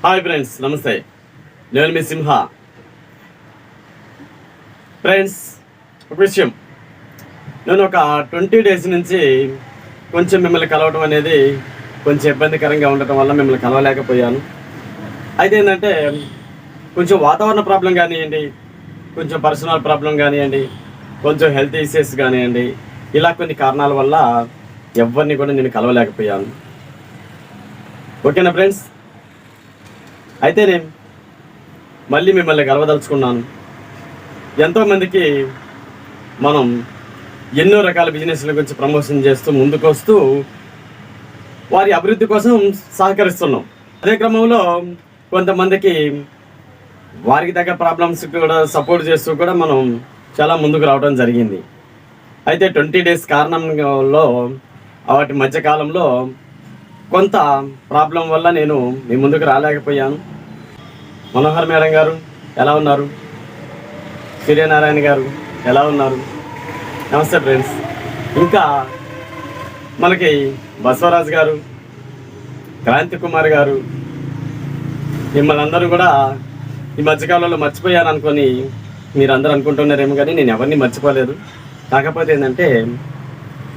Hi friends, నమస్తే. నేను మీ సింహ. Friends, ఒక విషయం, నేను ఒక 20 డేస్ నుంచి కొంచెం మిమ్మల్ని కలవటం అనేది కొంచెం ఇబ్బందికరంగా ఉండటం వల్ల మిమ్మల్ని కలవలేకపోయాను. అయితే ఏంటంటే కొంచెం వాతావరణ ప్రాబ్లం కానివ్వండి, కొంచెం పర్సనల్ ప్రాబ్లం కానివ్వండి, కొంచెం హెల్త్ ఇష్యూస్ కానివ్వండి, ఇలా కొన్ని కారణాల వల్ల ఎవరిని కూడా నేను కలవలేకపోయాను. ఓకేనా ఫ్రెండ్స్? అయితే నేను మళ్ళీ మిమ్మల్ని కలవదలుచుకున్నాను. ఎంతోమందికి మనం ఎన్నో రకాల బిజినెస్ల గురించి ప్రమోషన్ చేస్తూ ముందుకు వస్తూ వారి అభివృద్ధి కోసం సహకరిస్తున్నాం. అదే క్రమంలో కొంతమందికి వారికి తగ్గ ప్రాబ్లమ్స్ కూడా సపోర్ట్ చేస్తూ కూడా మనం చాలా ముందుకు రావడం జరిగింది. అయితే 20 డేస్ కారణంలో వాటి మధ్యకాలంలో కొంత ప్రాబ్లం వల్ల నేను మీ ముందుకు రాలేకపోయాను. మనోహర్ మేడం గారు ఎలా ఉన్నారు? సూర్యనారాయణ గారు ఎలా ఉన్నారు? నమస్తే ఫ్రెండ్స్. ఇంకా మనకి బసవరాజు గారు, క్రాంతి కుమార్ గారు, మిమ్మల్ని అందరూ కూడా ఈ మధ్యకాలంలో మర్చిపోయాను అనుకొని మీరందరూ అనుకుంటున్నారేమో, కానీ నేను ఎవరిని మర్చిపోలేదు. కాకపోతే ఏంటంటే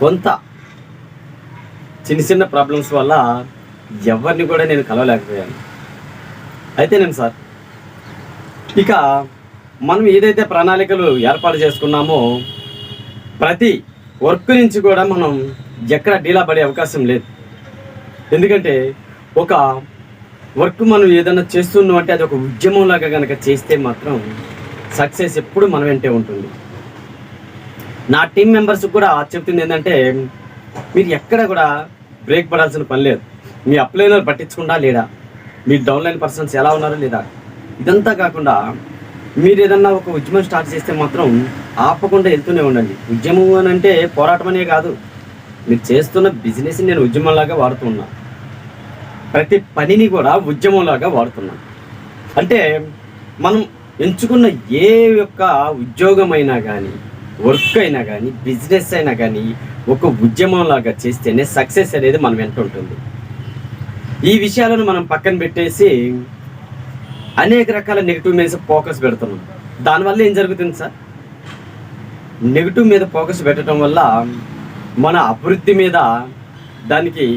కొంత చిన్న చిన్న ప్రాబ్లమ్స్ వల్ల ఎవరిని కూడా నేను కలవలేకపోయాను. అయితే నేను సార్, ఇక మనం ఏదైతే ప్రణాళికలు ఏర్పాటు చేసుకున్నామో ప్రతి వర్క్ నుంచి కూడా మనం ఎక్కడ డీలా పడే అవకాశం లేదు. ఎందుకంటే ఒక వర్క్ మనం ఏదైనా చేస్తున్నాం అంటే అది ఒక ఉద్యమంలాగా కనుక చేస్తే మాత్రం సక్సెస్ ఎప్పుడు మన వెంటే ఉంటుంది. నా టీం మెంబర్స్ కూడా చెప్తుంది ఏంటంటే, మీరు ఎక్కడ కూడా బ్రేక్ పడాల్సిన పని లేదు. మీ అప్లైనర్ పట్టించకుండా లేడా, మీ డౌన్లైన్ పర్సన్స్ ఎలా ఉన్నారో లేదా, ఇదంతా కాకుండా మీరు ఏదన్నా ఒక ఉద్యమం స్టార్ట్ చేస్తే మాత్రం ఆపకుండా వెళ్తూనే ఉండండి. ఉద్యమం అని అంటే పోరాటం అనే కాదు, మీరు చేస్తున్న బిజినెస్ నేను ఉద్యమంలాగా వాడుతున్నా, ప్రతి పనిని కూడా ఉద్యమంలాగా వాడుతున్నాను. అంటే మనం ఎంచుకున్న ఏ యొక్క ఉద్యోగం అయినా కానీ, వర్క్ అయినా కానీ, బిజినెస్ అయినా కానీ ఒక ఉద్యమంలాగా చేస్తేనే సక్సెస్ అనేది మనం వెంట ఉంటుంది. ఈ విషయాలను మనం పక్కన పెట్టేసి అనేక రకాల నెగిటివ్ మీద ఫోకస్ పెడుతున్నాం. దానివల్ల ఏం జరుగుతుంది సార్? నెగిటివ్ మీద ఫోకస్ పెట్టడం వల్ల మన అభివృద్ధి మీద దానికి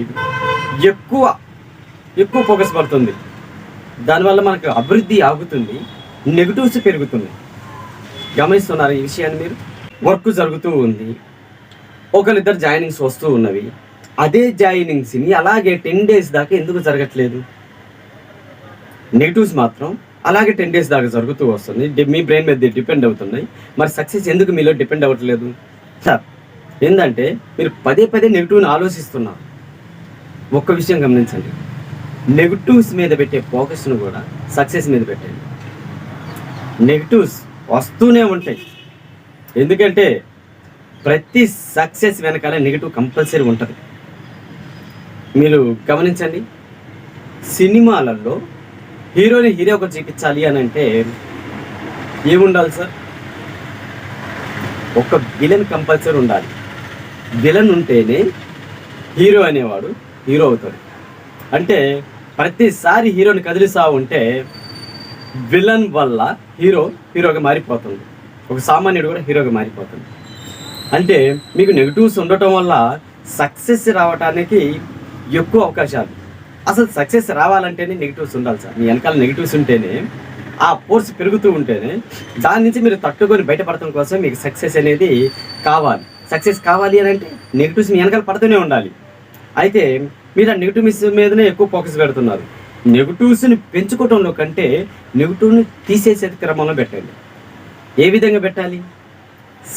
ఎక్కువ ఫోకస్ పడుతుంది. దానివల్ల మనకు అభివృద్ధి ఆగుతుంది, నెగిటివ్స్ పెరుగుతున్నాయి. గమనిస్తున్నారు ఈ విషయాన్ని మీరు? వర్క్ జరుగుతూ ఉంది, ఒకరిద్దరు జాయినింగ్స్ వస్తూ ఉన్నవి. అదే జాయినింగ్స్ని అలాగే 10 డేస్ దాకా ఎందుకు జరగట్లేదు? నెగిటివ్స్ మాత్రం అలాగే 10 డేస్ దాకా జరుగుతూ వస్తుంది. మీ బ్రెయిన్ మీద డిపెండ్ అవుతున్నాయి. మరి సక్సెస్ ఎందుకు మీలో డిపెండ్ అవ్వట్లేదు సార్? ఏంటంటే మీరు పదే నెగిటివ్ని ఆలోచిస్తున్నారు. ఒక్క విషయం గమనించండి, నెగిటివ్స్ మీద పెట్టే ఫోకస్ను కూడా సక్సెస్ మీద పెట్టండి. నెగిటివ్స్ వస్తూనే ఉంటాయి, ఎందుకంటే ప్రతి సక్సెస్ వెనకాల నెగిటివ్ కంపల్సరీ ఉంటుంది. మీరు గమనించండి, సినిమాలలో హీరోగా చూపించాలి అని అంటే ఏముండాలి సార్? ఒక విలన్ కంపల్సరీ ఉండాలి. విలన్ ఉంటేనే హీరో అనేవాడు హీరో అవుతాడు. అంటే ప్రతిసారి హీరోని కదిలిస్తూ ఉంటే విలన్ వల్ల హీరోగా మారిపోతుంది. ఒక సామాన్యుడు కూడా హీరోగా మారిపోతుంది. అంటే మీకు నెగిటివ్స్ ఉండటం వల్ల సక్సెస్ రావడానికి ఎక్కువ అవకాశాలు. అసలు సక్సెస్ రావాలంటేనే నెగిటివ్స్ ఉండాలి సార్. మీ వెనకాల నెగిటివ్స్ ఉంటేనే, ఆ ఫోర్స్ పెరుగుతూ ఉంటేనే దాని నుంచి మీరు తట్టుకొని బయటపడటం కోసం మీకు సక్సెస్ అనేది కావాలి. సక్సెస్ కావాలి అని అంటే నెగిటివ్స్ మీ వెనకాల పడుతూనే ఉండాలి. అయితే మీరు ఆ నెగిటివ్స్ మీదనే ఎక్కువ ఫోకస్ పెడుతున్నారు. నెగిటివ్స్ని పెంచుకోవడంలో కంటే నెగిటివ్ని తీసేసే క్రమంలో పెట్టండి. ఏ విధంగా పెట్టాలి?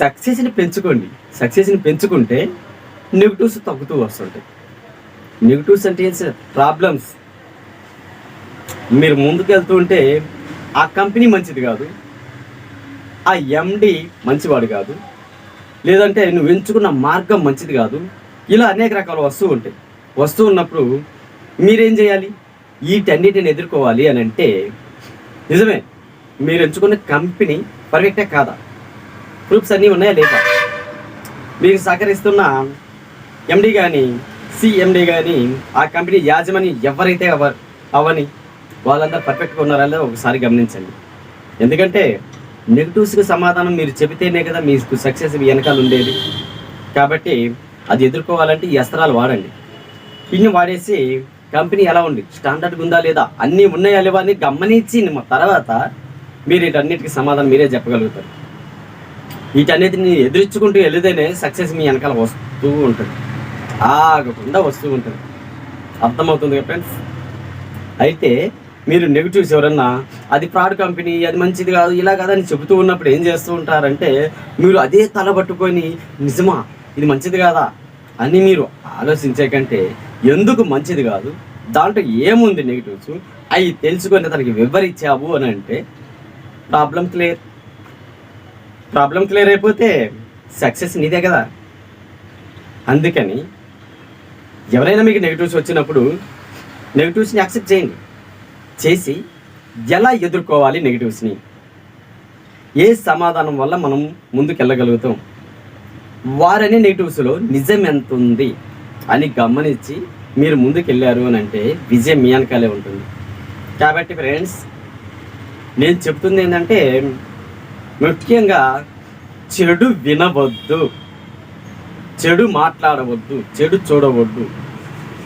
సక్సెస్ని పెంచుకోండి. సక్సెస్ని పెంచుకుంటే నెగిటివ్స్ తగ్గుతూ వస్తుంటాయి. నెగిటివ్స్ అంటే ఏంటి సార్? ప్రాబ్లమ్స్. మీరు ముందుకు వెళ్తూ ఉంటే ఆ కంపెనీ మంచిది కాదు, ఆ ఎండి మంచివాడు కాదు, లేదంటే నువ్వు ఎంచుకున్న మార్గం మంచిది కాదు, ఇలా అనేక రకాల వస్తూ ఉన్నప్పుడు మీరేం చేయాలి? వీటన్నిటిని ఎదుర్కోవాలి అని అంటే నిజమే, మీరు ఎంచుకున్న కంపెనీ పర్ఫెక్టే కాదా, ప్రూఫ్స్ అన్నీ ఉన్నాయా లేదా, మీకు సహకరిస్తున్న ఎండి కానీ సిఎండి కానీ ఆ కంపెనీ యాజమాని ఎవరైతే అవని వాళ్ళందరూ పర్ఫెక్ట్గా ఉన్నారా లేదా ఒకసారి గమనించండి. ఎందుకంటే నెగిటివ్స్కి సమాధానం మీరు చెబితేనే కదా మీకు సక్సెస్ వెనకాల ఉండేది. కాబట్టి అది ఎదుర్కోవాలంటే ఈ అస్త్రాలు వాడండి. ఇన్ని వాడేసి కంపెనీ ఎలా ఉంది, స్టాండర్డ్గా ఉందా లేదా, అన్నీ ఉన్నాయా లేవా అని గమనించి తర్వాత మీరు వీటన్నిటికీ సమాధానం మీరే చెప్పగలుగుతారు. వీటన్నిటిని ఎదురించుకుంటూ వెళితేనే సక్సెస్ మీ వెనకాల వస్తూ ఉంటుంది, ఆగకుండా వస్తూ ఉంటుంది. అర్థమవుతుంది కదా ఫ్రెండ్స్? అయితే మీరు నెగిటివ్స్ ఎవరన్నా అది ఫ్రాడ్ కంపెనీ, అది మంచిది కాదు, ఇలా కాదని చెబుతూ ఉన్నప్పుడు ఏం చేస్తూ ఉంటారంటే మీరు అదే తల పట్టుకొని నిజమా ఇది మంచిది కాదా అని మీరు ఆలోచించే కంటే ఎందుకు మంచిది కాదు, దాంట్లో ఏముంది నెగిటివ్స్ అవి తెలుసుకొని తనకి వివరించావు అని అంటే ప్రాబ్లం క్లియర్ అయిపోతే సక్సెస్ నీదే కదా. అందుకని ఎవరైనా మీకు నెగిటివ్స్ వచ్చినప్పుడు నెగిటివ్స్ని యాక్సెప్ట్ చేయండి. చేసి ఎలా ఎదుర్కోవాలి నెగిటివ్స్ని, ఏ సమాధానం వల్ల మనం ముందుకు వెళ్ళగలుగుతాం, వారనే నెగిటివ్స్లో నిజం ఎంత ఉంది అని గమనించి మీరు ముందుకు వెళ్ళారు అని అంటే విజయం మీ వెనకాలే ఉంటుంది. కాబట్టి ఫ్రెండ్స్, నేను చెప్తుంది ఏంటంటే ముఖ్యంగా చెడు వినవద్దు, చెడు మాట్లాడవద్దు, చెడు చూడవద్దు.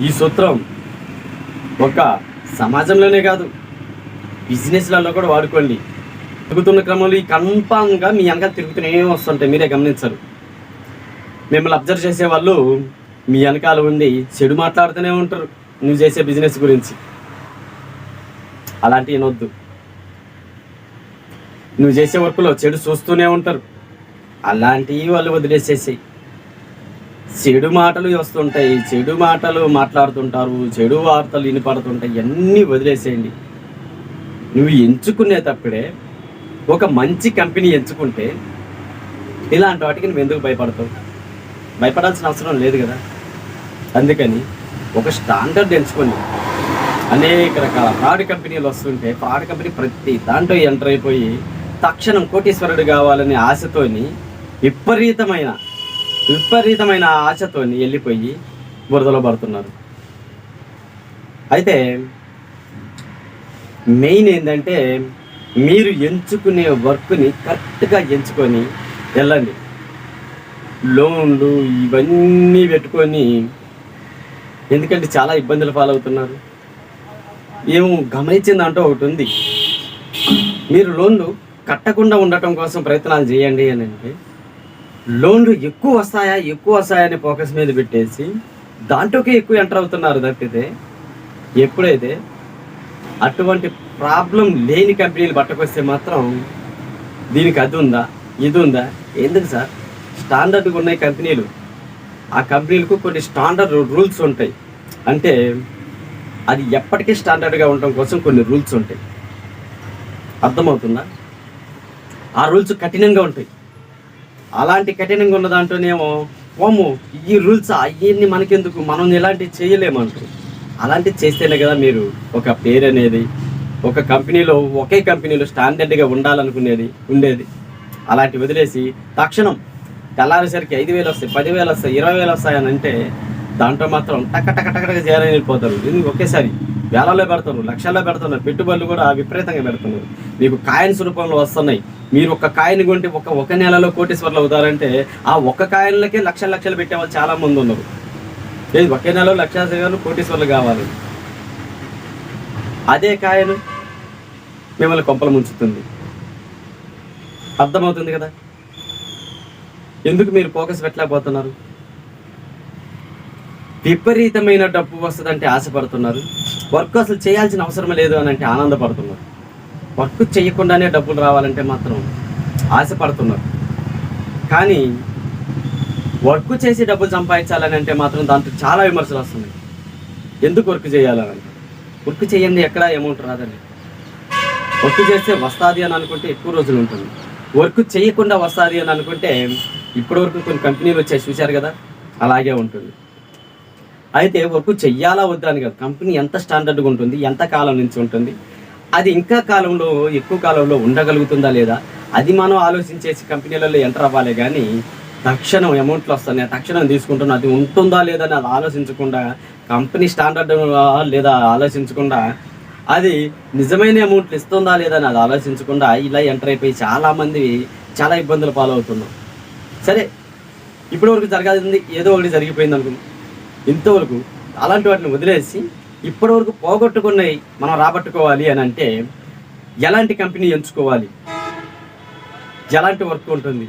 ఈ సూత్రం ఒక సమాజంలోనే కాదు బిజినెస్లలో కూడా వాడుకోండి. తిరుగుతున్న క్రమంలో ఈ కన్ఫామ్గా మీ వెనకాల తిరుగుతూనే వస్తుంటాయి, మీరే గమనించరు. మిమ్మల్ని అబ్జర్వ్ చేసే వాళ్ళు మీ వెనకాల ఉండి చెడు మాట్లాడుతూనే ఉంటారు నువ్వు చేసే బిజినెస్ గురించి. అలాంటివి వినొద్దు. నువ్వు చేసే వర్క్లో చెడు చూస్తూనే ఉంటారు, అలాంటివి వాళ్ళు వదిలేసేసి. చెడు మాటలు వస్తుంటాయి, చెడు మాటలు మాట్లాడుతుంటారు, చెడు వార్తలు వినపడుతుంటాయి, ఇవన్నీ వదిలేసేయండి. నువ్వు ఎంచుకునేటప్పుడే ఒక మంచి కంపెనీ ఎంచుకుంటే ఇలాంటి వాటికి నువ్వు ఎందుకు భయపడతావు? భయపడాల్సిన అవసరం లేదు కదా. అందుకని ఒక స్టాండర్డ్ ఎంచుకొని అనేక రకాల ఫ్రాడ్ కంపెనీలు వస్తుంటే ఫ్రాడ్ కంపెనీ ప్రతి దాంట్లో ఎంటర్ అయిపోయి తక్షణం కోటీశ్వరుడు కావాలనే ఆశతోని విపరీతమైన ఆశతోని వెళ్ళిపోయి బురదలో పడుతున్నారు. అయితే మెయిన్ ఏంటంటే మీరు ఎంచుకునే వర్క్ని కరెక్ట్గా ఎంచుకొని వెళ్ళండి. లోన్లు ఇవన్నీ పెట్టుకొని ఎందుకంటే చాలా ఇబ్బందులు పాలవుతున్నారు. ఏమో గమనించిందంటూ ఒకటి ఉంది, మీరు లోన్లు కట్టకుండా ఉండటం కోసం ప్రయత్నాలు చేయండి అని అంటే లోన్లు ఎక్కువ వస్తాయని ఫోకస్ మీద పెట్టేసి దాంట్లోకి ఎక్కువ ఎంటర్ అవుతున్నారు తప్పితే ఎప్పుడైతే అటువంటి ప్రాబ్లం లేని కంపెనీలు పట్టుకొస్తే మాత్రం దీనికి అది ఉందా ఇది ఉందా ఎందుకు సార్, స్టాండర్డ్గా ఉన్నాయి కంపెనీలు. ఆ కంపెనీలకు కొన్ని స్టాండర్డ్ రూల్స్ ఉంటాయి, అంటే అది ఎప్పటికీ స్టాండర్డ్గా ఉండటం కోసం కొన్ని రూల్స్ ఉంటాయి. అర్థమవుతుందా? ఆ రూల్స్ కఠినంగా ఉంటాయి. అలాంటి కఠినంగా ఉన్న దాంట్లోనేమో వాము ఈ రూల్స్ అవన్నీ మనకెందుకు, మనం ఇలాంటివి చేయలేమంటారు. అలాంటివి చేస్తేనే కదా మీరు ఒక పేరు అనేది ఒక కంపెనీలో ఒకే కంపెనీలో స్టాండర్డ్గా ఉండేది. అలాంటి వదిలేసి తక్షణం తెల్లారేసరికి 5,000 వస్తాయి, 10,000 వస్తాయి, 20,000 వస్తాయని అంటే దాంట్లో మాత్రం టక్కగా చేయాలని వెళ్ళిపోతారు. ఎందుకు ఒకేసారి వేలలో పెడుతున్నారు, లక్షల్లో పెడుతున్నారు, పెట్టుబడులు కూడా విపరీతంగా పెడుతున్నారు. మీకు కాయిన్స్ రూపంలో వస్తున్నాయి. మీరు ఒక కాయిన్ కొంటే ఒక నెలలో కోటీశ్వర్లు అవుతారంటే ఆ ఒక్క కాయిన్లకే లక్షలు పెట్టేవాళ్ళు చాలా మంది ఉన్నారు. ఒకే నెలలో లక్షలు కోటీశ్వర్లు కావాలి. అదే కాయిన్ మిమ్మల్ని కొంపలు ముంచుతుంది. అర్థమవుతుంది కదా ఎందుకు మీరు ఫోకస్ పెట్టలేకపోతున్నారు? విపరీతమైన డబ్బు వస్తుందంటే ఆశపడుతున్నారు, వర్క్ అసలు చేయాల్సిన అవసరం లేదు అని అంటే ఆనందపడుతున్నారు. వర్క్ చేయకుండానే డబ్బులు రావాలంటే మాత్రం ఆశపడుతున్నారు. కానీ వర్క్ చేసి డబ్బులు సంపాదించాలని అంటే మాత్రం దాంట్లో చాలా విమర్శలు వస్తున్నాయి. ఎందుకు వర్క్ చేయాలని? వర్క్ చేయండి, ఎక్కడ అమౌంట్ రాదండి. వర్క్ చేస్తే వస్తుంది అని అనుకుంటే ఎక్కువ రోజులు ఉంటుంది. వర్క్ చేయకుండా వస్తుంది అని అనుకుంటే ఇప్పటివరకు కొన్ని కంపెనీలు వచ్చాయి చూశారు కదా, అలాగే ఉంటుంది. అయితే వర్క్ చెయ్యాలా వద్దా అని కాదు, కంపెనీ ఎంత స్టాండర్డ్గా ఉంటుంది, ఎంత కాలం నుంచి ఉంటుంది, అది ఇంకా ఎక్కువ కాలంలో ఉండగలుగుతుందా లేదా, అది మనం ఆలోచించేసి కంపెనీలలో ఎంటర్ అవ్వాలి. కానీ తక్షణం అమౌంట్లు వస్తున్నాయి, తక్షణం తీసుకుంటున్నా, అది ఉంటుందా లేదా అని అది ఆలోచించకుండా, కంపెనీ స్టాండర్డ్ లేదా ఆలోచించకుండా అది నిజమైన అమౌంట్లు ఇస్తుందా లేదా అని అది ఆలోచించకుండా ఇలా ఎంటర్ అయిపోయి చాలామంది చాలా ఇబ్బందులు పాలవుతున్నాం. సరే, ఇప్పటి వరకు జరగాల్సింది ఏదో ఒకటి జరిగిపోయింది అనుకున్నాం. ఇంతవరకు అలాంటి వాటిని వదిలేసి ఇప్పటి వరకు పోగొట్టుకున్నవి మనం రాబట్టుకోవాలి అని అంటే ఎలాంటి కంపెనీ ఎంచుకోవాలి, ఎలాంటి వర్క్ ఉంటుంది,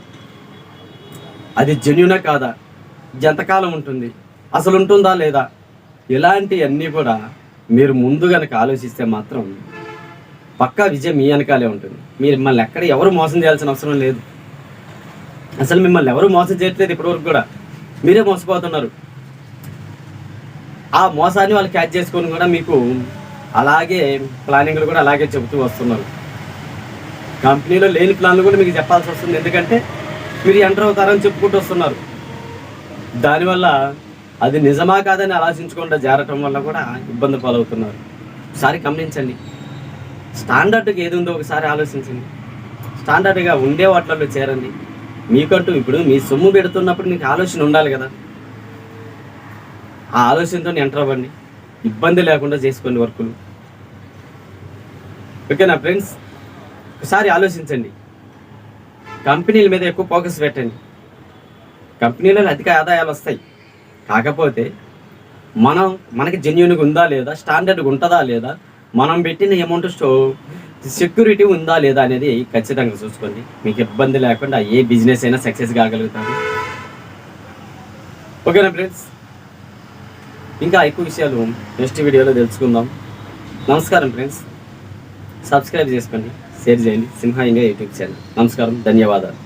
అది జెన్యూనా కాదా, ఎంతకాలం ఉంటుంది, అసలు ఉంటుందా లేదా, ఇలాంటివన్నీ కూడా మీరు ముందు కనుక ఆలోచిస్తే మాత్రం పక్కా విజయం మీ వెనకాలే ఉంటుంది. మీరు మిమ్మల్ని ఎక్కడ ఎవరు మోసం చేయాల్సిన అవసరం లేదు. అసలు మిమ్మల్ని ఎవరు మోసం చేయట్లేదు ఇప్పటివరకు కూడా, మీరే మోసపోతున్నారు. ఆ మోసాన్ని వాళ్ళు క్యాచ్ చేసుకొని కూడా మీకు అలాగే ప్లానింగ్లు కూడా అలాగే చెబుతూ వస్తున్నారు. కంపెనీలో లేని ప్లాన్లు కూడా మీకు చెప్పాల్సి వస్తుంది, ఎందుకంటే మీరు ఎంటర్ అవుతారని చెప్పుకుంటూ వస్తున్నారు. దానివల్ల అది నిజమా కాదని ఆలోచించకుండా జారటం వల్ల కూడా ఇబ్బంది పాలవుతున్నారు. ఒకసారి గమనించండి, స్టాండర్డ్గా ఏది ఉందో ఒకసారి ఆలోచించండి. స్టాండర్డ్గా ఉండే వాటిల్లో చేరండి. మీకంటూ ఇప్పుడు మీ సొమ్ము పెడుతున్నప్పుడు మీకు ఆలోచన ఉండాలి కదా, ఆ ఆలోచనతో ఎంటర్ అవ్వండి. ఇబ్బంది లేకుండా చేసుకోండి వర్కులు. ఓకేనా ఫ్రెండ్స్? ఒకసారి ఆలోచించండి. కంపెనీల మీద ఎక్కువ ఫోకస్ పెట్టండి. కంపెనీలలో అధిక ఆదాయాలు వస్తాయి. కాకపోతే మనకి జెన్యూన్గా ఉందా లేదా, స్టాండర్డ్గా ఉంటుందా లేదా, మనం పెట్టిన అమౌంట్ సెక్యూరిటీ ఉందా లేదా అనేది ఖచ్చితంగా చూసుకోండి. మీకు ఇబ్బంది లేకుండా ఏ బిజినెస్ అయినా సక్సెస్ కాగలుగుతారు. ఓకేనా ఫ్రెండ్స్? ఇంకా ఎక్కువ విషయాలు నెక్స్ట్ వీడియోలో తెలుసుకుందాం. నమస్కారం ఫ్రెండ్స్. సబ్స్క్రైబ్ చేసుకోండి, షేర్ చేయండి. సింహ ఇండియా యూట్యూబ్ ఛానల్. నమస్కారం, ధన్యవాదాలు.